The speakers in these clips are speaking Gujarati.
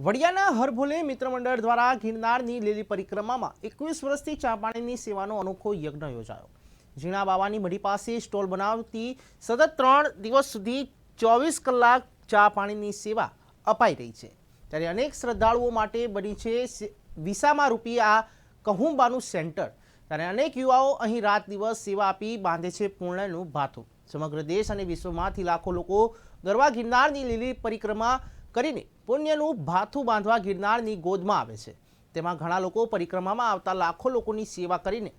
વડિયાના હરભોલે મિત્રમંડળ દ્વારા ગિરનારની લીલી પરિક્રમામાં 21 વર્ષથી ચા પાણીની સેવાનો અનોખો યજ્ઞ યોજાયો। ઝીણા બાવાની મઢી પાસે સ્ટોલ બનાવતી સતત 3 દિવસ સુધી 24 કલાક ચા પાણીની સેવા અપાઈ રહી છે। ત્યારે અનેક શ્રદ્ધાળુઓ માટે બની છે વિસામા રૂપી આ કહુંબાનું સેન્ટર। ત્યારે અનેક યુવાઓ અહીં રાત દિવસ સેવા આપી બાંધે છે પુણ્યનું ભાથું। સમગ્ર દેશ અને વિશ્વમાંથી લાખો લોકો ગરવા ગિરનારની લીલી પરિક્રમા કરીને પુણ્યનું ભાથું બાંધવા ગિરનારની ગોદમાં આવે છે। તેમાં ઘણા લોકો પરિક્રમામાં આવતા લાખો લોકોની સેવા કરીને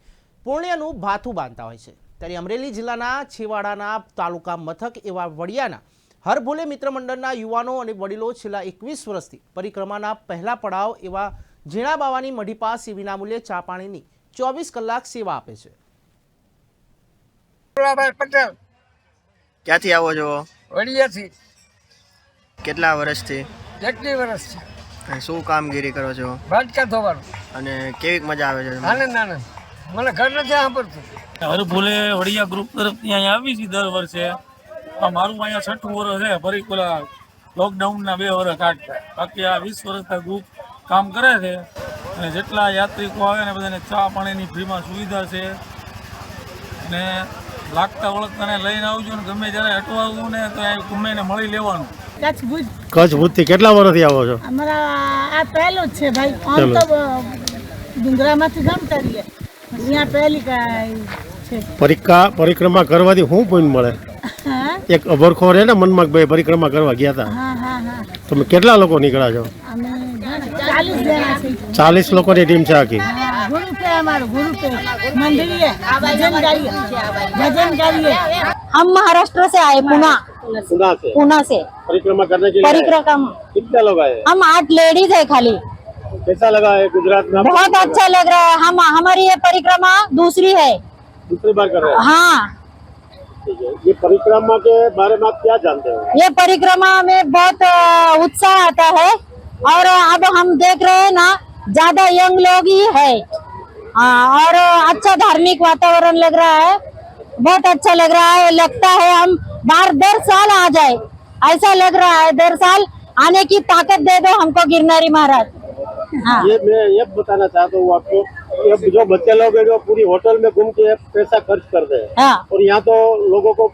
પુણ્યનું ભાથું બાંધતા હોય છે। ત્યારે અમરેલી જિલ્લાના છેવાડાના તાલુકા મથક એવા વડિયાના હરભોલે મિત્રમંડળના યુવાનો અને વડીલો છેલ્લા 21 વર્ષથી પરિક્રમાના પહેલા પડાવ એવા ઝીણા બાવાની મઢી પાસે વિનામૂલ્યે ચા પાણીની 24 કલાક સેવા આપે છે। પટેલ ક્યાંથી આવો છો? વડિયાથી। કેટલા વર્ષથી? 21 વર્ષ છે। અને શું કામગીરી કરો છો? બાટકા ધોવાનું। અને કેવી મજા આવે છે? આનંદ આનંદ, મને ઘર નથી સાંભળતું। હરભોલે વડિયા ગ્રુપ તરફથી અહીંયા આવી છે દર વર્ષે। આ મારું અહીંયા 6ઠું વર્ષ છે। ફરી પેલા લોકડાઉનના 2 વર્ષ કાઢતા, બાકી આ 20 વર્ષથી ગ્રુપ કામ કરે છે। અને જેટલા યાત્રિકો આવે ને બધાને ચા પાણીની ફ્રીમાં સુવિધા છે। અને લાગતા વળગતાને લઈને આવજો ને ગમે ત્યારે અટવાવું ને તો ગમે એને મળી લેવાનું। કચ્છ ભુજથી કેટલા વર્ષથી આવો છો? અમારા આ પહેલું જ છે ભાઈ। આમ તો ડુંગરામાંથી ગમતા રહીએ, અહીંયા પહેલી છે। પરિક્રમા કરવાથી શું પુણ્ય મળે? એક અભરખો રહે ને મનમાં કે ભાઈ પરિક્રમા કરવા ગયા હતા, હા હા હા। તમે કેટલા લોકો નીકળ્યા છો? અમે 40 જણા છે। 40 લોકોની टीम છે આખી। ગુરુ पे हमारे गुरु पे मंदिर है, भजन गाइए। हम महाराष्ट्र से आए, पुणे से परिक्रमा करने के लिए परिक्रमा। कितने लोग आए? हम 8 लेडीज है खाली। कैसा लगा है गुजरात में? बहुत अच्छा लग रहा है। हम हमारी ये परिक्रमा दूसरी है, दूसरी बार कर रहे हैं। हाँ। ये परिक्रमा के बारे में आप क्या जानते हो? ये परिक्रमा में बहुत उत्साह आता है और अब हम देख रहे हैं ना ज्यादा यंग लोग ही है। और अच्छा धार्मिक वातावरण लग रहा है, बहुत अच्छा लग रहा है। लगता है हम बार 10 साल आ जाए, ऐसा लग रहा है। 10 साल आने की ताकत दे दो हमको गिरनारी महाराज। हाँ। ये मैं ये बताना चाहता हूँ आपको, ये जो बच्चे लोग हैं जो पूरी होटल में घूम के पैसा खर्च करते हैं, हाँ। और यहाँ तो लोगों को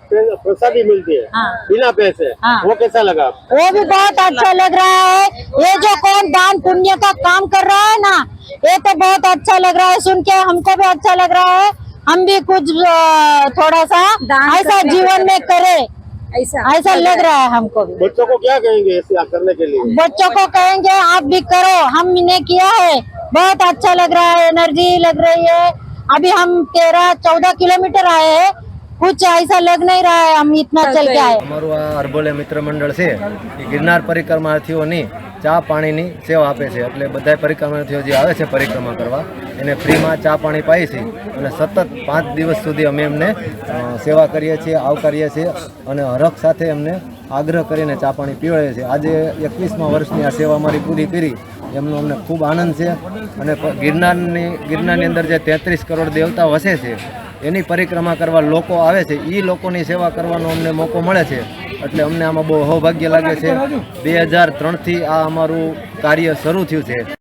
प्रसादी मिलती है, हाँ। बिना पैसे। हाँ। वो कैसा लगा? वो भी बहुत अच्छा लग रहा है। ये जो कौन दान पुण्य का काम कर रहा है ना, ये तो बहुत अच्छा लग रहा है। सुन के हमको भी अच्छा लग रहा है। हम भी कुछ थोड़ा सा ऐसा जीवन में करे, ऐसा लग रहा है हमको भी। बच्चों को क्या कहेंगे ऐसे करने के लिए? बच्चों को कहेंगे आप भी करो, हमने किया है, बहुत अच्छा लग रहा है, एनर्जी लग रही है। अभी हम 13-14 किलोमीटर आए हैं, कुछ ऐसा लग नहीं रहा है हम इतना चल के आए। અમારું આ હરભોલે મિત્ર મંડળ છે એ ગિરનાર પરિક્રમાર્થીઓની ચા પાણીની સેવા આપે છે। એટલે બધા પરિક્રમાર્થીઓ જે આવે છે પરિક્રમા કરવા એને ફ્રીમાં ચા પાણી પાય છે અને સતત 5 દિવસ સુધી અમે એમને સેવા કરીએ છીએ, આવકારીએ છીએ અને હરખ સાથે એમને આગ્રહ કરીને ચા પાણી પીવડાવીએ છીએ। આજે 21મા વર્ષની આ સેવા અમારી પૂરી કરી એમનો અમને ખૂબ આનંદ છે। અને ગિરનારની અંદર જે 33 કરોડ દેવતા વસે છે એની પરિક્રમા કરવા લોકો આવે છે, એ લોકોની સેવા કરવાનો અમને મોકો મળે છે। એટલે અમને આમાં બહુ સૌભાગ્ય લાગે છે। 2003થી આ અમારું કાર્ય શરૂ થયું છે।